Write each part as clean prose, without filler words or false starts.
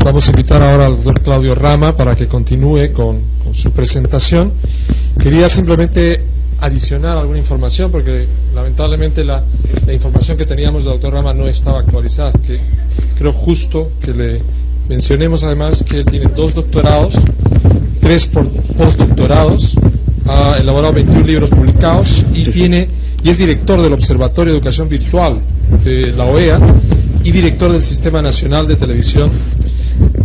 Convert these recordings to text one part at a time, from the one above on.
Vamos a invitar ahora al doctor Claudio Rama para que continúe con su presentación. Quería simplemente adicionar alguna información, porque lamentablemente la información que teníamos del doctor Rama no estaba actualizada. Que creo justo que le mencionemos además que él tiene 2 doctorados, 3 postdoctorados, ha elaborado 21 libros publicados y es director del Observatorio de Educación Virtual de la OEA y director del Sistema Nacional de Televisión,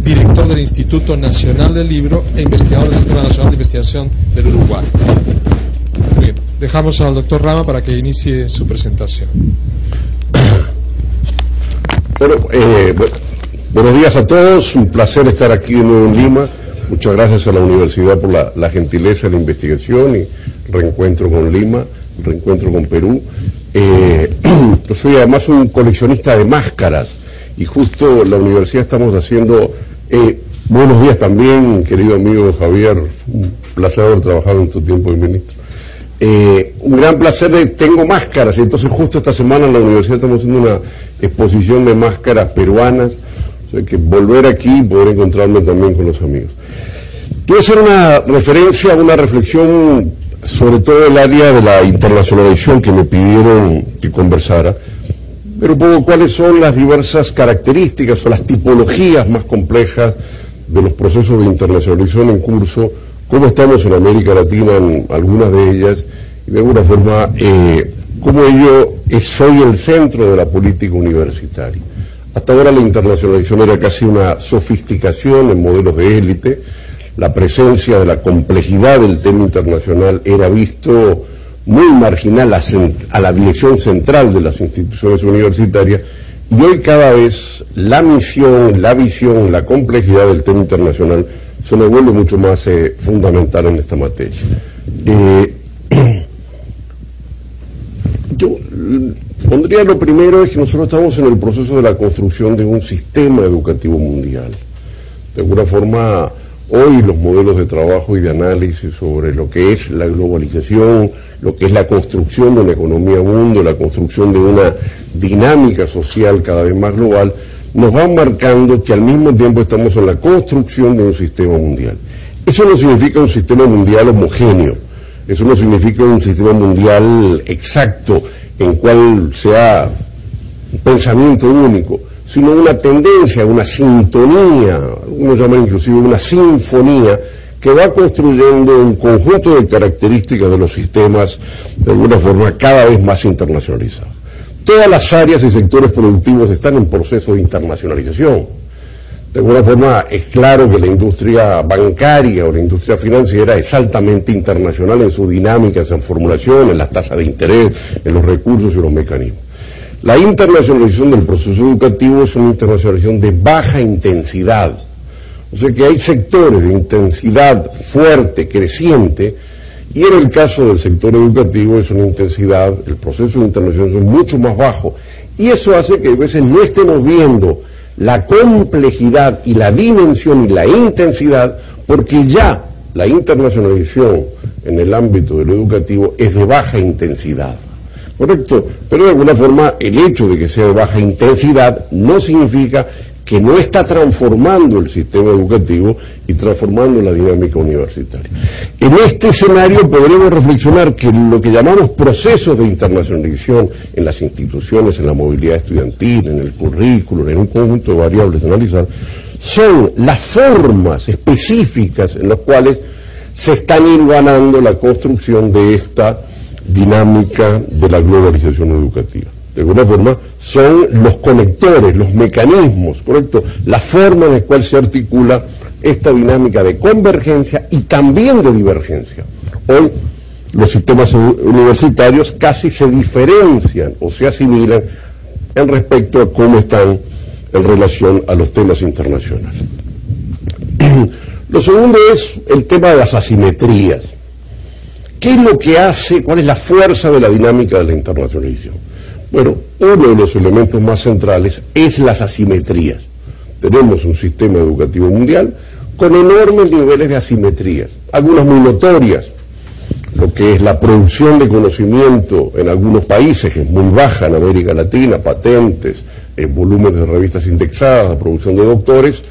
director del Instituto Nacional del Libro e investigador del Sistema Nacional de Investigación del Uruguay. Muy bien, dejamos al doctor Rama para que inicie su presentación. Bueno, buenos días a todos, un placer estar aquí de nuevo en Lima. Muchas gracias a la universidad por la gentileza de la investigación y reencuentro con Lima, reencuentro con Perú. Yo soy además un coleccionista de máscaras y justo en la universidad estamos haciendo... buenos días también, querido amigo Javier, un placer haber trabajado en tu tiempo de ministro. Un gran placer tengo máscaras, y entonces justo esta semana en la universidad estamos haciendo una exposición de máscaras peruanas, o sea que volver aquí y poder encontrarme también con los amigos. Quiero hacer una referencia, una reflexión sobre todo el área de la internacionalización que me pidieron que conversara, pero un poco cuáles son las diversas características o las tipologías más complejas de los procesos de internacionalización en curso, cómo estamos en América Latina en algunas de ellas, y de alguna forma cómo ello es hoy el centro de la política universitaria. Hasta ahora la internacionalización era casi una sofisticación en modelos de élite, la presencia de la complejidad del tema internacional era visto muy marginal a la dirección central de las instituciones universitarias, y hoy cada vez la misión, la visión, la complejidad del tema internacional se nos vuelve mucho más fundamental en esta materia. Yo pondría lo primero es que nosotros estamos en el proceso de la construcción de un sistema educativo mundial. De alguna forma, hoy los modelos de trabajo y de análisis sobre lo que es la globalización, lo que es la construcción de una economía mundo, la construcción de una dinámica social cada vez más global, nos van marcando que al mismo tiempo estamos en la construcción de un sistema mundial. Eso no significa un sistema mundial homogéneo, eso no significa un sistema mundial exacto en cual sea un pensamiento único, sino una tendencia, una sintonía, algunos llaman inclusive una sinfonía, que va construyendo un conjunto de características de los sistemas, de alguna forma, cada vez más internacionalizados. Todas las áreas y sectores productivos están en proceso de internacionalización. De alguna forma, es claro que la industria bancaria o la industria financiera es altamente internacional en su dinámica, en su formulación, en las tasas de interés, en los recursos y los mecanismos. La internacionalización del proceso educativo es una internacionalización de baja intensidad. O sea que hay sectores de intensidad fuerte, creciente, y en el caso del sector educativo es una intensidad, el proceso de internacionalización es mucho más bajo. Y eso hace que a veces no estemos viendo la complejidad y la dimensión y la intensidad, porque ya la internacionalización en el ámbito de lo educativo es de baja intensidad. Correcto, pero de alguna forma el hecho de que sea de baja intensidad no significa que no está transformando el sistema educativo y transformando la dinámica universitaria. En este escenario podremos reflexionar que lo que llamamos procesos de internacionalización en las instituciones, en la movilidad estudiantil, en el currículo, en un conjunto de variables a analizar, son las formas específicas en las cuales se están hilvanando la construcción de esta dinámica de la globalización educativa. De alguna forma, son los conectores, los mecanismos, ¿correcto? La forma en la cual se articula esta dinámica de convergencia y también de divergencia. Hoy, los sistemas universitarios casi se diferencian o se asimilan en respecto a cómo están en relación a los temas internacionales. Lo segundo es el tema de las asimetrías. ¿Qué es lo que hace, cuál es la fuerza de la dinámica de la internacionalización? Bueno, uno de los elementos más centrales es las asimetrías. Tenemos un sistema educativo mundial con enormes niveles de asimetrías, algunas muy notorias. Lo que es la producción de conocimiento en algunos países, que es muy baja en América Latina, patentes, volúmenes de revistas indexadas, la producción de doctores,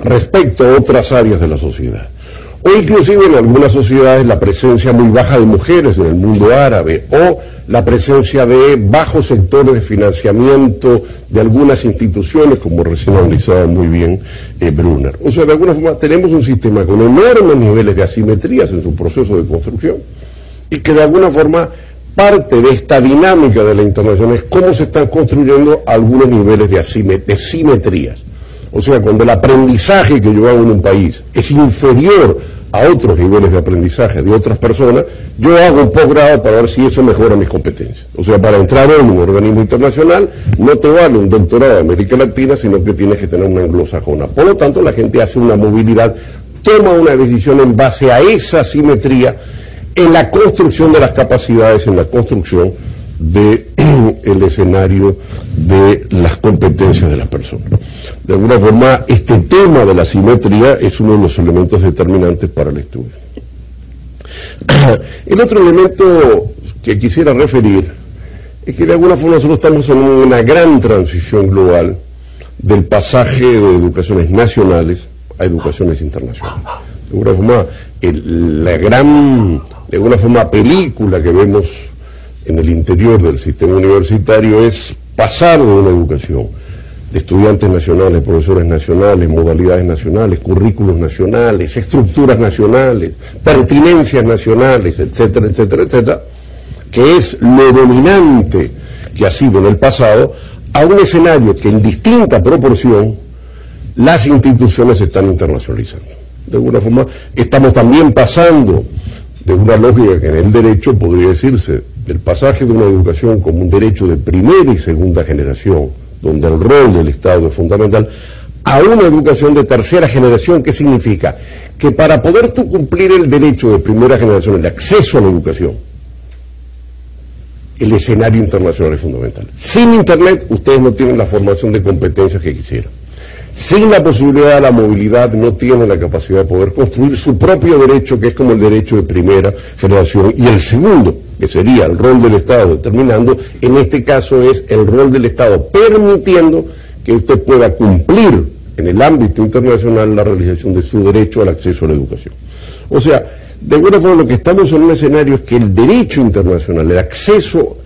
respecto a otras áreas de la sociedad. O inclusive en algunas sociedades la presencia muy baja de mujeres en el mundo árabe, o la presencia de bajos sectores de financiamiento de algunas instituciones, como recién analizaba muy bien Brunner. O sea, de alguna forma tenemos un sistema con enormes niveles de asimetrías en su proceso de construcción, y que de alguna forma parte de esta dinámica de la internacional es cómo se están construyendo algunos niveles de simetrías. O sea, cuando el aprendizaje que yo hago en un país es inferior a otros niveles de aprendizaje de otras personas, yo hago un posgrado para ver si eso mejora mis competencias. O sea, para entrar en un organismo internacional no te vale un doctorado de América Latina, sino que tienes que tener una anglosajona. Por lo tanto, la gente hace una movilidad, toma una decisión en base a esa simetría en la construcción de las capacidades, en la construcción del escenario de las competencias de las personas. De alguna forma, este tema de la simetría es uno de los elementos determinantes para el estudio. El otro elemento que quisiera referir es que de alguna forma nosotros estamos en una gran transición global del pasaje de educaciones nacionales a educaciones internacionales. De alguna forma, la gran película que vemos en el interior del sistema universitario es pasar de una educación de estudiantes nacionales, profesores nacionales, modalidades nacionales, currículos nacionales, estructuras nacionales, pertinencias nacionales, etcétera, etcétera, etcétera, que es lo dominante que ha sido en el pasado, a un escenario que en distinta proporción las instituciones se están internacionalizando. De alguna forma estamos también pasando de una lógica que en el derecho podría decirse del pasaje de una educación como un derecho de primera y segunda generación, donde el rol del Estado es fundamental, a una educación de tercera generación. ¿Qué significa? Que para poder tú cumplir el derecho de primera generación, el acceso a la educación, el escenario internacional es fundamental. Sin Internet ustedes no tienen la formación de competencias que quisieran. Sin la posibilidad de la movilidad no tienen la capacidad de poder construir su propio derecho, que es como el derecho de primera generación, y el segundo, que sería el rol del Estado determinando, en este caso es el rol del Estado permitiendo que usted pueda cumplir en el ámbito internacional la realización de su derecho al acceso a la educación. O sea, de alguna forma lo que estamos en un escenario es que el derecho internacional, el acceso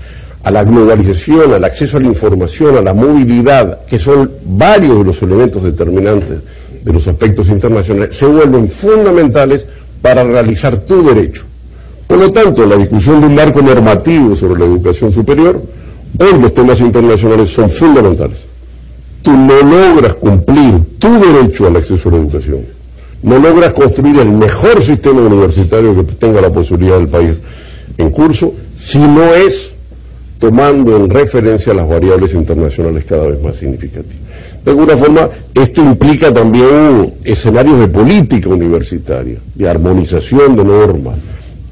a la globalización, al acceso a la información, a la movilidad, que son varios de los elementos determinantes de los aspectos internacionales, se vuelven fundamentales para realizar tu derecho. Por lo tanto, la discusión de un marco normativo sobre la educación superior, hoy los temas internacionales son fundamentales. Tú no logras cumplir tu derecho al acceso a la educación, no logras construir el mejor sistema universitario que tenga la posibilidad del país en curso, si no es tomando en referencia las variables internacionales cada vez más significativas. De alguna forma, esto implica también escenarios de política universitaria, de armonización de normas,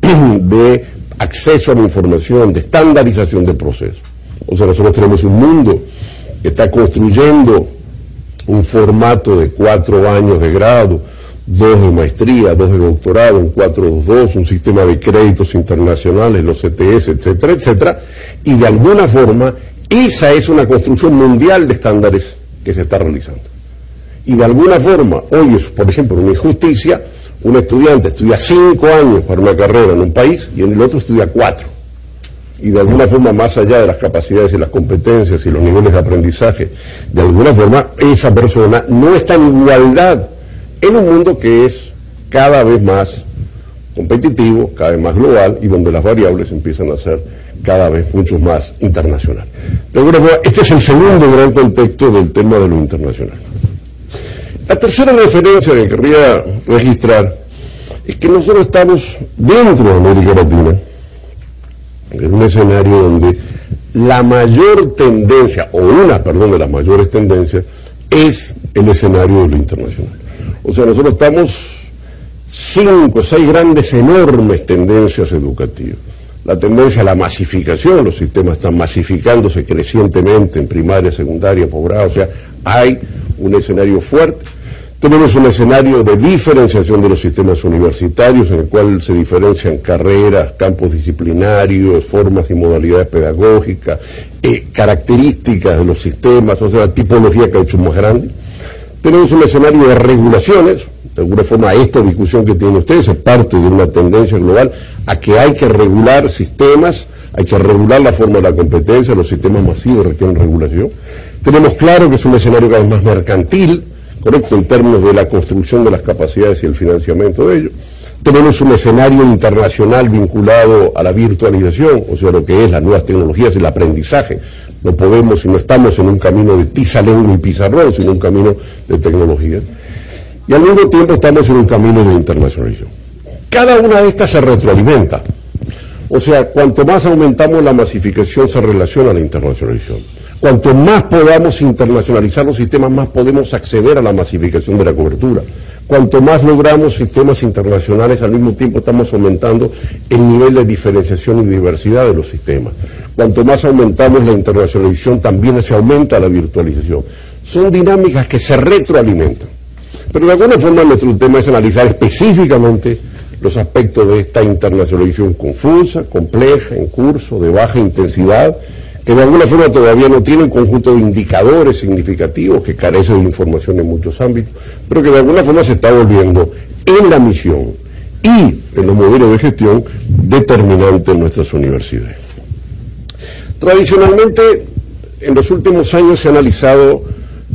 de acceso a la información, de estandarización del proceso. O sea, nosotros tenemos un mundo que está construyendo un formato de 4 años de grado, 2 de maestría, 2 de doctorado, un 422, un sistema de créditos internacionales, los CTS, etcétera, etcétera, y de alguna forma esa es una construcción mundial de estándares que se está realizando. Y de alguna forma, hoy es, por ejemplo, una injusticia, un estudiante estudia 5 años para una carrera en un país y en el otro estudia 4. Y de alguna forma, más allá de las capacidades y las competencias y los niveles de aprendizaje, de alguna forma esa persona no está en igualdad en un mundo que es cada vez más competitivo, cada vez más global y donde las variables empiezan a ser cada vez mucho más internacionales. De alguna forma, este es el segundo gran contexto del tema de lo internacional. La tercera referencia que querría registrar es que nosotros estamos dentro de América Latina, en un escenario donde la mayor tendencia, o una, de las mayores tendencias, es el escenario de lo internacional. O sea, nosotros estamos 5 o 6 grandes, enormes tendencias educativas. La tendencia a la masificación, los sistemas están masificándose crecientemente en primaria, secundaria, posgrado, o sea, hay un escenario fuerte. Tenemos un escenario de diferenciación de los sistemas universitarios, en el cual se diferencian carreras, campos disciplinarios, formas y modalidades pedagógicas, características de los sistemas, o sea, la tipología que ha hecho más grande. Tenemos un escenario de regulaciones. De alguna forma, esta discusión que tienen ustedes es parte de una tendencia global a que hay que regular sistemas, hay que regular la forma de la competencia, los sistemas masivos requieren regulación. Tenemos claro que es un escenario cada vez más mercantil, correcto, en términos de la construcción de las capacidades y el financiamiento de ellos. Tenemos un escenario internacional vinculado a la virtualización, o sea, lo que es las nuevas tecnologías, el aprendizaje. No podemos y no estamos en un camino de tiza, lengua y pizarrón, sino un camino de tecnología. Y al mismo tiempo estamos en un camino de internacionalización. Cada una de estas se retroalimenta. O sea, cuanto más aumentamos la masificación se relaciona a la internacionalización. Cuanto más podamos internacionalizar los sistemas, más podemos acceder a la masificación de la cobertura. Cuanto más logramos sistemas internacionales, al mismo tiempo estamos aumentando el nivel de diferenciación y diversidad de los sistemas. Cuanto más aumentamos la internacionalización, también se aumenta la virtualización. Son dinámicas que se retroalimentan. Pero de alguna forma nuestro tema es analizar específicamente los aspectos de esta internacionalización confusa, compleja, en curso, de baja intensidad, que de alguna forma todavía no tiene un conjunto de indicadores significativos, que carece de información en muchos ámbitos, pero que de alguna forma se está volviendo en la misión y en los modelos de gestión determinante en nuestras universidades. Tradicionalmente, en los últimos años se ha analizado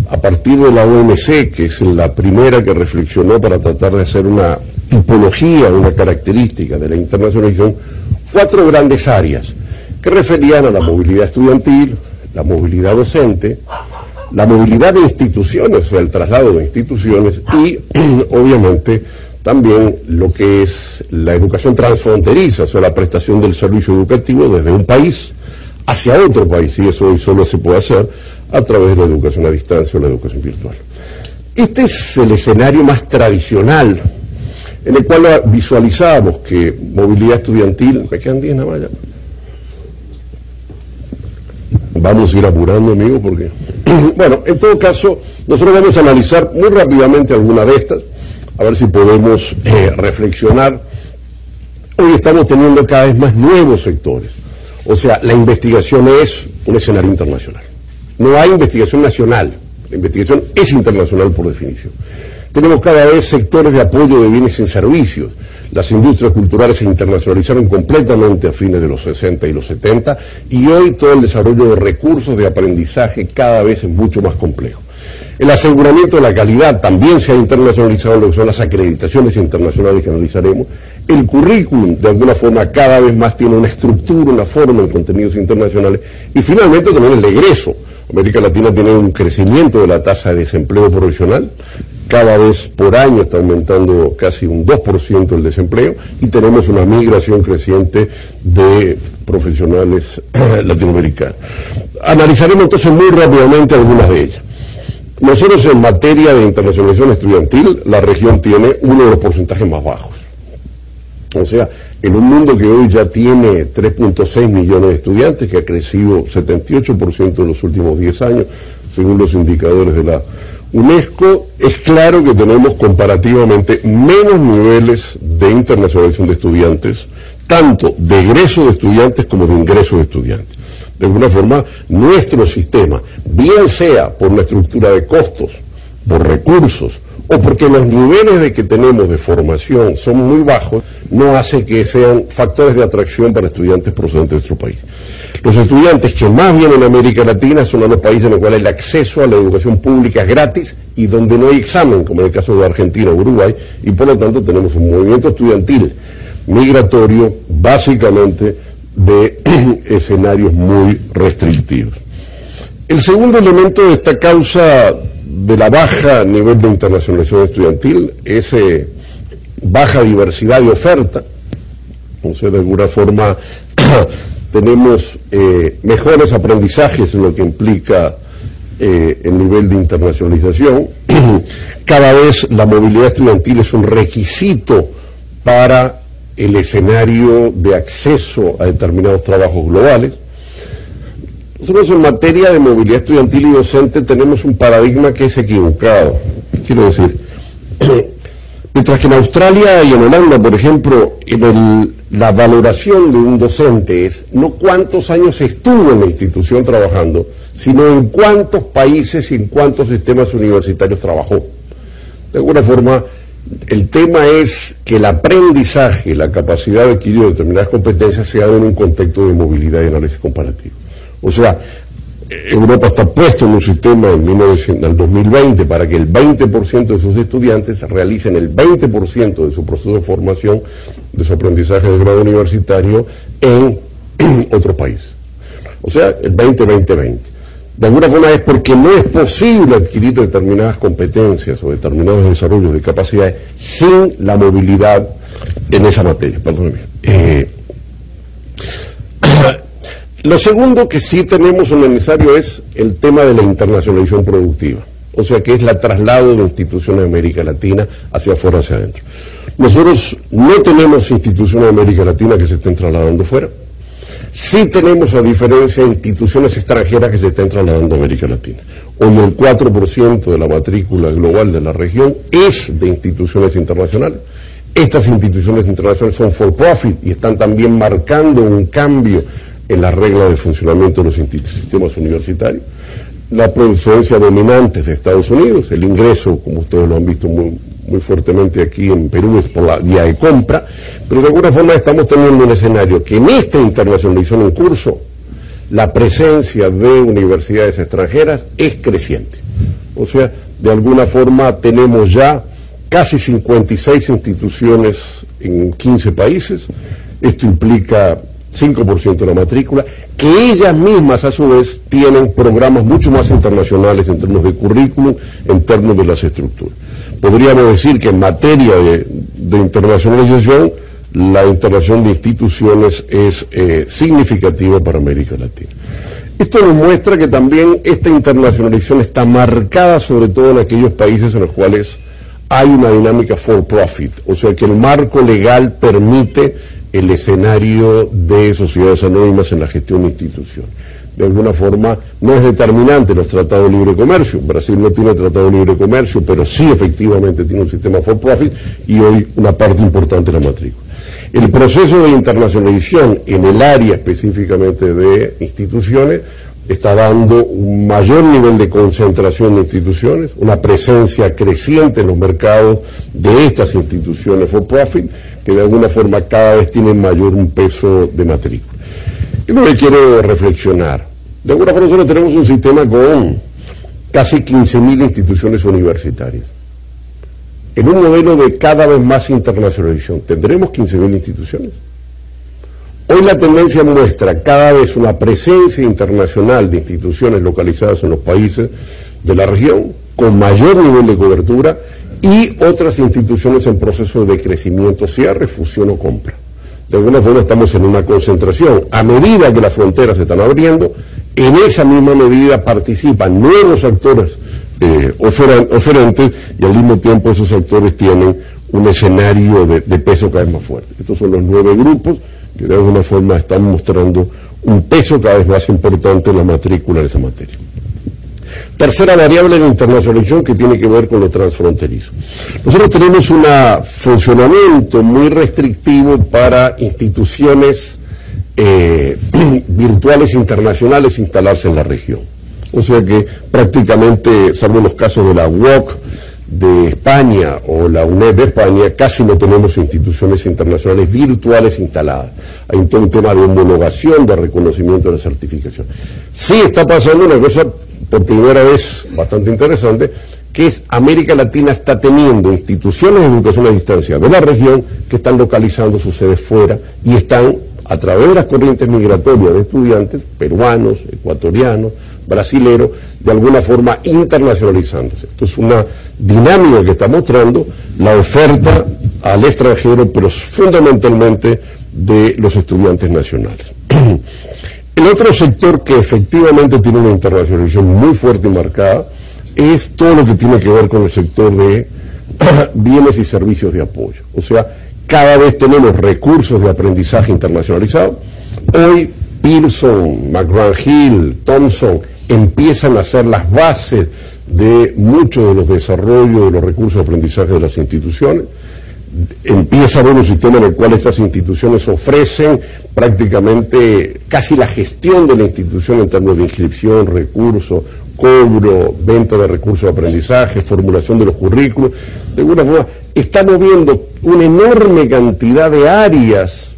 a partir de la OMC, que es la primera que reflexionó para tratar de hacer una tipología, una característica de la internacionalización, 4 grandes áreas que referían a la movilidad estudiantil, la movilidad docente, la movilidad de instituciones, o sea, el traslado de instituciones y, obviamente, también lo que es la educación transfronteriza, o sea, la prestación del servicio educativo desde un país hacia otro país, y eso hoy solo se puede hacer a través de la educación a distancia o la educación virtual. Este es el escenario más tradicional, en el cual visualizábamos que movilidad estudiantil, me quedan 10 nada más ya. Vamos a ir apurando, amigo, porque... Bueno, en todo caso, nosotros vamos a analizar muy rápidamente alguna de estas, a ver si podemos reflexionar. Hoy estamos teniendo cada vez más nuevos sectores. O sea, la investigación es un escenario internacional. No hay investigación nacional, la investigación es internacional por definición. Tenemos cada vez sectores de apoyo de bienes y servicios. Las industrias culturales se internacionalizaron completamente a fines de los 60 y los 70 y hoy todo el desarrollo de recursos de aprendizaje cada vez es mucho más complejo. El aseguramiento de la calidad también se ha internacionalizado en lo que son las acreditaciones internacionales que analizaremos. El currículum, de alguna forma, cada vez más tiene una estructura, una forma en contenidos internacionales. Y finalmente también el egreso. América Latina tiene un crecimiento de la tasa de desempleo profesional. Cada vez por año está aumentando casi un 2% el desempleo y tenemos una migración creciente de profesionales latinoamericanos. Analizaremos entonces muy rápidamente algunas de ellas. Nosotros en materia de internacionalización estudiantil, la región tiene uno de los porcentajes más bajos. O sea, en un mundo que hoy ya tiene 3.6 millones de estudiantes, que ha crecido 78% en los últimos 10 años, según los indicadores de la UNESCO, es claro que tenemos comparativamente menos niveles de internacionalización de estudiantes, tanto de egreso de estudiantes como de ingreso de estudiantes. De alguna forma, nuestro sistema, bien sea por la estructura de costos, por recursos, o porque los niveles de que tenemos de formación son muy bajos, no hace que sean factores de atracción para estudiantes procedentes de nuestro país. Los estudiantes que más vienen a América Latina son a los países en los cuales el acceso a la educación pública es gratis y donde no hay examen, como en el caso de Argentina o Uruguay, y por lo tanto tenemos un movimiento estudiantil migratorio básicamente de escenarios muy restrictivos. El segundo elemento de esta causa de la baja nivel de internacionalización estudiantil es baja diversidad de oferta. O sea, de alguna forma tenemos mejores aprendizajes en lo que implica el nivel de internacionalización. Cada vez la movilidad estudiantil es un requisito para el escenario de acceso a determinados trabajos globales. Nosotros en materia de movilidad estudiantil y docente tenemos un paradigma que es equivocado. Quiero decir, Mientras que en Australia y en Holanda, por ejemplo, la valoración de un docente es no cuántos años estuvo en la institución trabajando, sino en cuántos países y en cuántos sistemas universitarios trabajó. De alguna forma, el tema es que el aprendizaje, la capacidad de adquirir determinadas competencias se haga en un contexto de movilidad y análisis comparativo. O sea, Europa está puesto en un sistema del 2020 para que el 20% de sus estudiantes realicen el 20% de su proceso de formación, de su aprendizaje de grado universitario en otro país. O sea, el 20-20-20. De alguna forma es porque no es posible adquirir determinadas competencias o determinados desarrollos de capacidades sin la movilidad en esa materia. Perdóneme. Lo segundo que sí tenemos en necesario es el tema de la internacionalización productiva, o sea que es el traslado de instituciones de América Latina hacia afuera, hacia adentro. Nosotros no tenemos instituciones de América Latina que se estén trasladando fuera. Sí tenemos, a diferencia, instituciones extranjeras que se estén trasladando a América Latina. Hoy el 4% de la matrícula global de la región es de instituciones internacionales. Estas instituciones internacionales son for profit y están también marcando un cambio en las reglas de funcionamiento de los sistemas universitarios. La influencia dominante de Estados Unidos, el ingreso, como ustedes lo han visto muy fuertemente aquí en Perú, es por la vía de compra, pero de alguna forma estamos teniendo un escenario que en esta internacionalización en curso, la presencia de universidades extranjeras es creciente. O sea, de alguna forma tenemos ya casi 56 instituciones en 15 países. Esto implica 5% de la matrícula, que ellas mismas a su vez tienen programas mucho más internacionales en términos de currículum, en términos de las estructuras. Podríamos decir que en materia de internacionalización, la integración de instituciones es significativa para América Latina. Esto nos muestra que también esta internacionalización está marcada sobre todo en aquellos países en los cuales hay una dinámica for profit, o sea que el marco legal permite el escenario de sociedades anónimas en la gestión de instituciones. De alguna forma no es determinante los tratados de libre comercio. Brasil no tiene tratado de libre comercio, pero sí efectivamente tiene un sistema for profit y hoy una parte importante de la matrícula. El proceso de internacionalización en el área específicamente de instituciones está dando un mayor nivel de concentración de instituciones, una presencia creciente en los mercados de estas instituciones for profit, que de alguna forma cada vez tienen mayor un peso de matrícula. Y lo que quiero reflexionar, de alguna forma nosotros tenemos un sistema con casi 15.000 instituciones universitarias. En un modelo de cada vez más internacionalización, ¿tendremos 15.000 instituciones? Hoy la tendencia muestra cada vez una presencia internacional de instituciones localizadas en los países de la región, con mayor nivel de cobertura, y otras instituciones en proceso de crecimiento, cierre, fusión o compra. De alguna forma estamos en una concentración. A medida que las fronteras se están abriendo, en esa misma medida participan nuevos actores oferentes, y al mismo tiempo esos actores tienen un escenario de peso cada vez más fuerte. Estos son los 9 grupos que de alguna forma están mostrando un peso cada vez más importante en la matrícula de esa materia. Tercera variable en la internacionalización, que tiene que ver con lo transfronterizo. Nosotros tenemos un funcionamiento muy restrictivo para instituciones virtuales internacionales instalarse en la región. O sea que prácticamente, salvo los casos de la UOC de España o la UNED de España, casi no tenemos instituciones internacionales virtuales instaladas. Hay todo un tema de homologación, de reconocimiento de la certificación. Sí está pasando una cosa por primera vez bastante interesante, que es América Latina está teniendo instituciones de educación a distancia de la región que están localizando sus sedes fuera y están, a través de las corrientes migratorias de estudiantes peruanos, ecuatorianos, brasileros, de alguna forma internacionalizándose. Esto es una dinámica que está mostrando la oferta al extranjero, pero fundamentalmente de los estudiantes nacionales. El otro sector que efectivamente tiene una internacionalización muy fuerte y marcada es todo lo que tiene que ver con el sector de bienes y servicios de apoyo. O sea, cada vez tenemos recursos de aprendizaje internacionalizado. Hoy Pearson, McGraw-Hill, Thomson empiezan a hacer las bases de muchos de los desarrollos de los recursos de aprendizaje de las instituciones. Empieza a haber un sistema en el cual estas instituciones ofrecen prácticamente casi la gestión de la institución en términos de inscripción, recursos, cobro, venta de recursos de aprendizaje, formulación de los currículos. De alguna forma, estamos viendo una enorme cantidad de áreas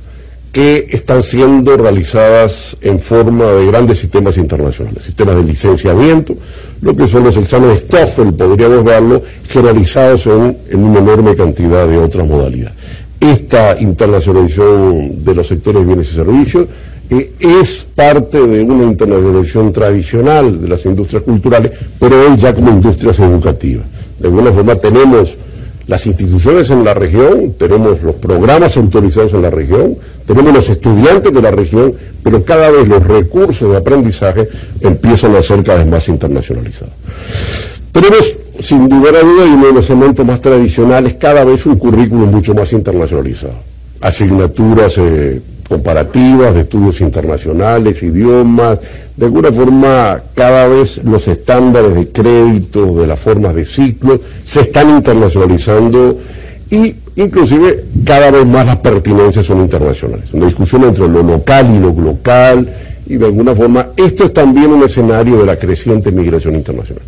que están siendo realizadas en forma de grandes sistemas internacionales, sistemas de licenciamiento, lo que son los exámenes TOEFL, podríamos verlo, generalizados en una enorme cantidad de otras modalidades. Esta internacionalización de los sectores de bienes y servicios es parte de una internacionalización tradicional de las industrias culturales, pero hoy ya como industrias educativas. De alguna forma tenemos las instituciones en la región, tenemos los programas autorizados en la región, tenemos los estudiantes de la región, pero cada vez los recursos de aprendizaje empiezan a ser cada vez más internacionalizados. Tenemos, sin lugar a duda, y uno de los elementos más tradicionales, cada vez un currículum mucho más internacionalizado. Asignaturas comparativas de estudios internacionales, idiomas, de alguna forma cada vez los estándares de créditos, de las formas de ciclo, se están internacionalizando y inclusive cada vez más las pertinencias son internacionales. Una discusión entre lo local y lo local, y de alguna forma esto es también un escenario de la creciente migración internacional.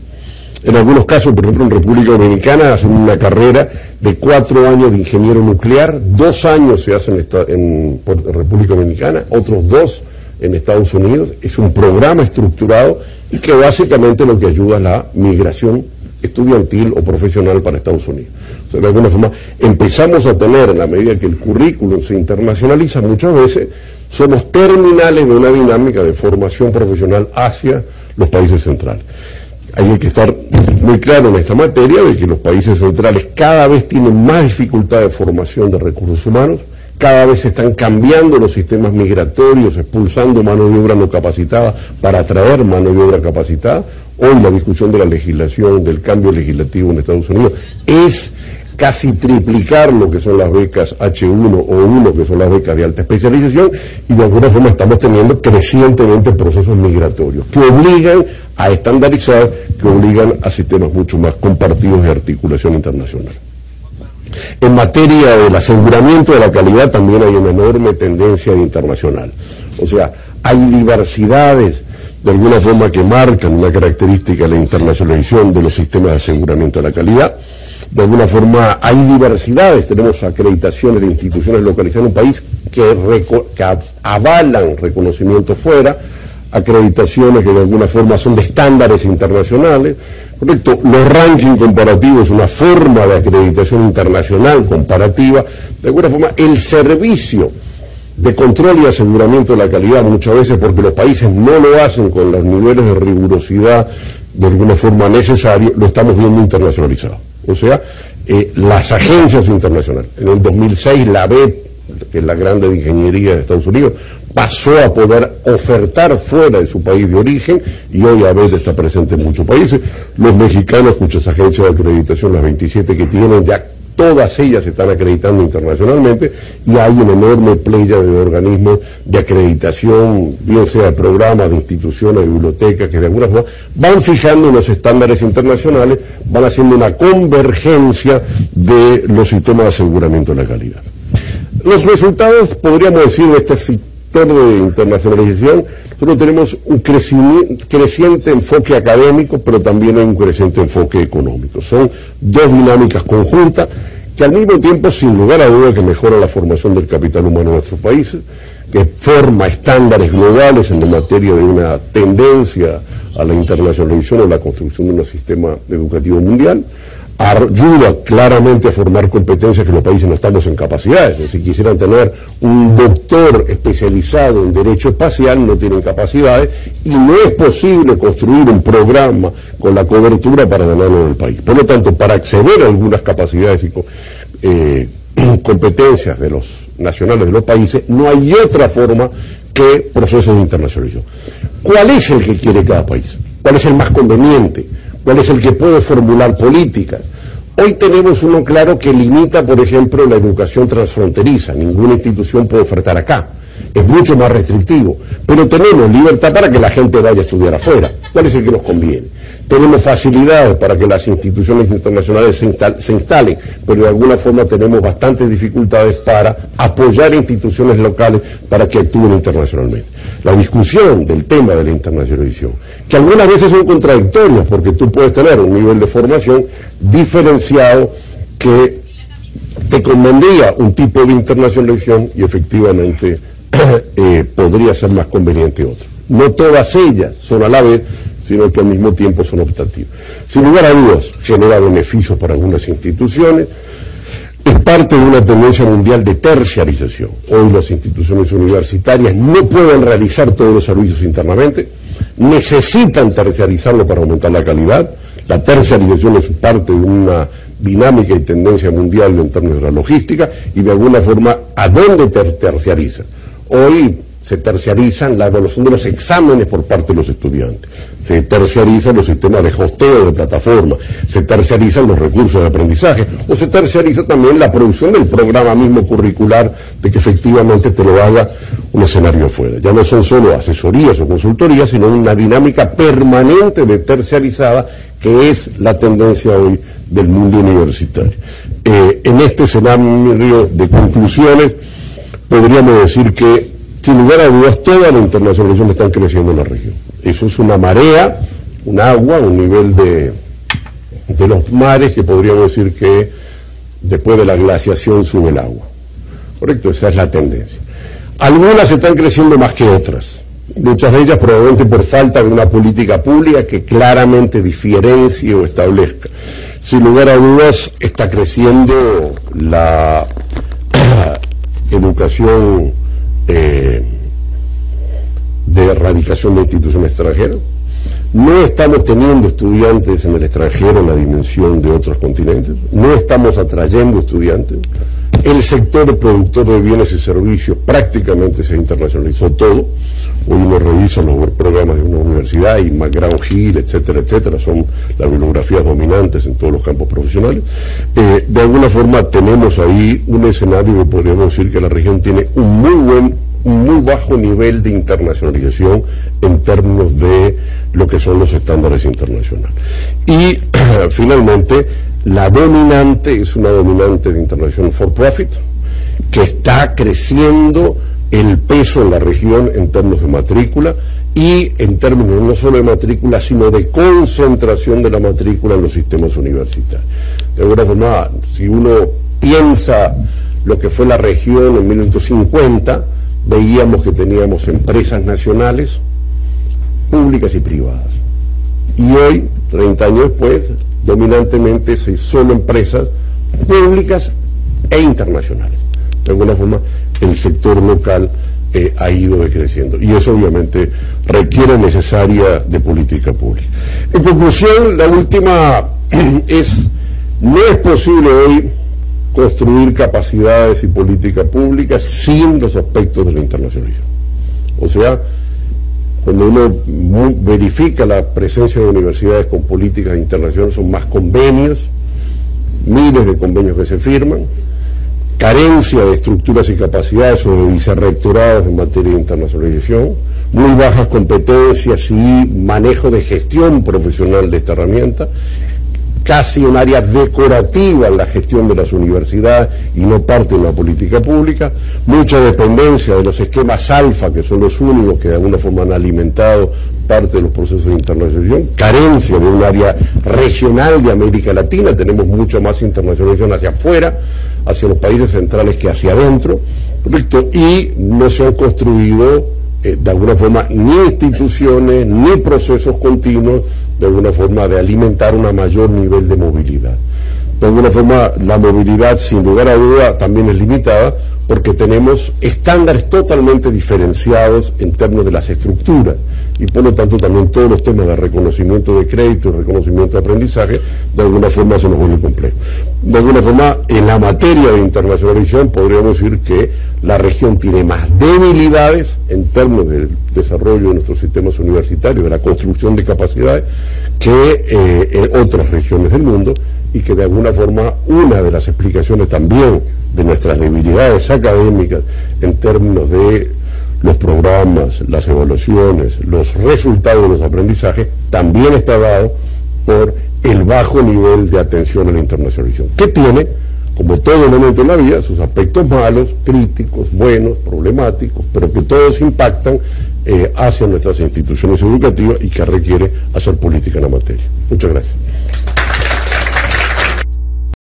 En algunos casos, por ejemplo en República Dominicana, hacen una carrera de 4 años de ingeniero nuclear, 2 años se hacen en República Dominicana, otros 2 en Estados Unidos. Es un programa estructurado y que básicamente lo que ayuda a la migración estudiantil o profesional para Estados Unidos. O sea, de alguna forma empezamos a tener, en la medida que el currículum se internacionaliza, muchas veces somos terminales de una dinámica de formación profesional hacia los países centrales. Hay que estar muy claro en esta materia de que los países centrales cada vez tienen más dificultad de formación de recursos humanos, cada vez se están cambiando los sistemas migratorios, expulsando mano de obra no capacitada para atraer mano de obra capacitada. Hoy la discusión de la legislación, del cambio legislativo en Estados Unidos es casi triplicar lo que son las becas H1 o 1, que son las becas de alta especialización, y de alguna forma estamos teniendo crecientemente procesos migratorios que obligan a estandarizar, que obligan a sistemas mucho más compartidos de articulación internacional. En materia del aseguramiento de la calidad también hay una enorme tendencia internacional. O sea, hay diversidades de alguna forma que marcan una característica de la internacionalización de los sistemas de aseguramiento de la calidad. De alguna forma hay diversidades, tenemos acreditaciones de instituciones localizadas en un país que avalan reconocimiento fuera, acreditaciones que de alguna forma son de estándares internacionales, correcto. Los rankings comparativos, una forma de acreditación internacional comparativa. De alguna forma el servicio de control y aseguramiento de la calidad, muchas veces porque los países no lo hacen con los niveles de rigurosidad de alguna forma necesario, lo estamos viendo internacionalizado. O sea, las agencias internacionales. En el 2006 la BET, que es la grande de ingeniería de Estados Unidos, pasó a poder ofertar fuera de su país de origen, y hoy ABET está presente en muchos países. Los mexicanos, muchas agencias de acreditación, las 27 que tienen, ya todas ellas se están acreditando internacionalmente, y hay una enorme playa de organismos de acreditación, bien sea de programas, de instituciones, de bibliotecas, que de alguna forma van fijando los estándares internacionales, van haciendo una convergencia de los sistemas de aseguramiento de la calidad. Los resultados, podríamos decir, de este sector de internacionalización, nosotros tenemos un creciente enfoque académico, pero también hay un creciente enfoque económico. Son dos dinámicas conjuntas que al mismo tiempo, sin lugar a duda, que mejoran la formación del capital humano en nuestros países, que forma estándares globales en la materia de una tendencia a la internacionalización o la construcción de un sistema educativo mundial, ayuda claramente a formar competencias que los países no estamos en capacidades. Si quisieran tener un doctor especializado en derecho espacial, no tienen capacidades, y no es posible construir un programa con la cobertura para ganarlo en el país. Por lo tanto, para acceder a algunas capacidades y competencias de los nacionales de los países, no hay otra forma que procesos de internacionalización. ¿Cuál es el que quiere cada país? ¿Cuál es el más conveniente? ¿Cuál es el que puede formular políticas? Hoy tenemos uno claro que limita, por ejemplo, la educación transfronteriza. Ninguna institución puede ofertar acá. Es mucho más restrictivo. Pero tenemos libertad para que la gente vaya a estudiar afuera. ¿Cuál es el que nos conviene? tenemos facilidades para que las instituciones internacionales se instalen, pero de alguna forma tenemos bastantes dificultades para apoyar instituciones locales para que actúen internacionalmente. La discusión del tema de la internacionalización, que algunas veces son contradictorias, porque tú puedes tener un nivel de formación diferenciado que te convendría un tipo de internacionalización y efectivamente podría ser más conveniente otro. No todas ellas son a la vez, sino que al mismo tiempo son optativas. Sin lugar a dudas, genera beneficios para algunas instituciones, es parte de una tendencia mundial de terciarización. Hoy las instituciones universitarias no pueden realizar todos los servicios internamente, necesitan terciarizarlo para aumentar la calidad. La terciarización es parte de una dinámica y tendencia mundial en términos de la logística, y de alguna forma, ¿a dónde terciariza? Hoy se terciarizan la evaluación de los exámenes por parte de los estudiantes, se terciarizan los sistemas de hosteo de plataforma, se terciarizan los recursos de aprendizaje, o se terciariza también la producción del programa mismo curricular, de que efectivamente te lo haga un escenario afuera. Ya no son solo asesorías o consultorías, sino una dinámica permanente de terciarizada, que es la tendencia hoy del mundo universitario. En este escenario de conclusiones, podríamos decir que, sin lugar a dudas, toda la internacionalización está creciendo en la región. Eso es una marea, un agua, un nivel de los mares que podríamos decir que después de la glaciación sube el agua. ¿Correcto? Esa es la tendencia. Algunas están creciendo más que otras. Muchas de ellas probablemente por falta de una política pública que claramente diferencie o establezca. Sin lugar a dudas, está creciendo la educación de erradicación de instituciones extranjeras. No estamos teniendo estudiantes en el extranjero en la dimensión de otros continentes, no estamos atrayendo estudiantes. El sector productor de bienes y servicios prácticamente se internacionalizó todo. Hoy uno revisa los programas de una universidad y McGraw Hill, etcétera, etcétera, son las bibliografías dominantes en todos los campos profesionales. De alguna forma tenemos ahí un escenario que podríamos decir que la región tiene un muy bajo nivel de internacionalización en términos de lo que son los estándares internacionales. Y finalmente, la dominante es una dominante de internación for profit, que está creciendo el peso en la región en términos de matrícula y en términos no solo de matrícula, sino de concentración de la matrícula en los sistemas universitarios. De alguna forma, si uno piensa lo que fue la región en 1950, veíamos que teníamos empresas nacionales, públicas y privadas. Y hoy, 30 años después, dominantemente son solo empresas públicas e internacionales. De alguna forma, el sector local ha ido decreciendo, y eso obviamente requiere necesaria de política pública. En conclusión, la última no es posible hoy construir capacidades y política pública sin los aspectos de la internacionalización. O sea, cuando uno verifica la presencia de universidades con políticas internacionales, son más convenios, miles de convenios que se firman, carencia de estructuras y capacidades o de vicerrectorados en materia de internacionalización, muy bajas competencias y manejo de gestión profesional de esta herramienta, casi un área decorativa en la gestión de las universidades y no parte de una política pública, mucha dependencia de los esquemas alfa, que son los únicos que de alguna forma han alimentado parte de los procesos de internacionalización, carencia de un área regional de América Latina, tenemos mucha más internacionalización hacia afuera, hacia los países centrales que hacia adentro, ¿correcto? Y no se han construido de alguna forma ni instituciones ni procesos continuos de alguna forma de alimentar un mayor nivel de movilidad. De alguna forma la movilidad sin lugar a duda también es limitada porque tenemos estándares totalmente diferenciados en términos de las estructuras y por lo tanto también todos los temas de reconocimiento de crédito y reconocimiento de aprendizaje de alguna forma se nos vuelve complejo. De alguna forma en la materia de internacionalización podríamos decir que la región tiene más debilidades en términos del desarrollo de nuestros sistemas universitarios, de la construcción de capacidades que en otras regiones del mundo y que de alguna forma una de las explicaciones también de nuestras debilidades académicas en términos de los programas, las evaluaciones, los resultados de los aprendizajes, también está dado por el bajo nivel de atención a la internacionalización, que tiene, como todo elemento en la vida, sus aspectos malos, críticos, buenos, problemáticos, pero que todos impactan hacia nuestras instituciones educativas y que requiere hacer política en la materia. Muchas gracias.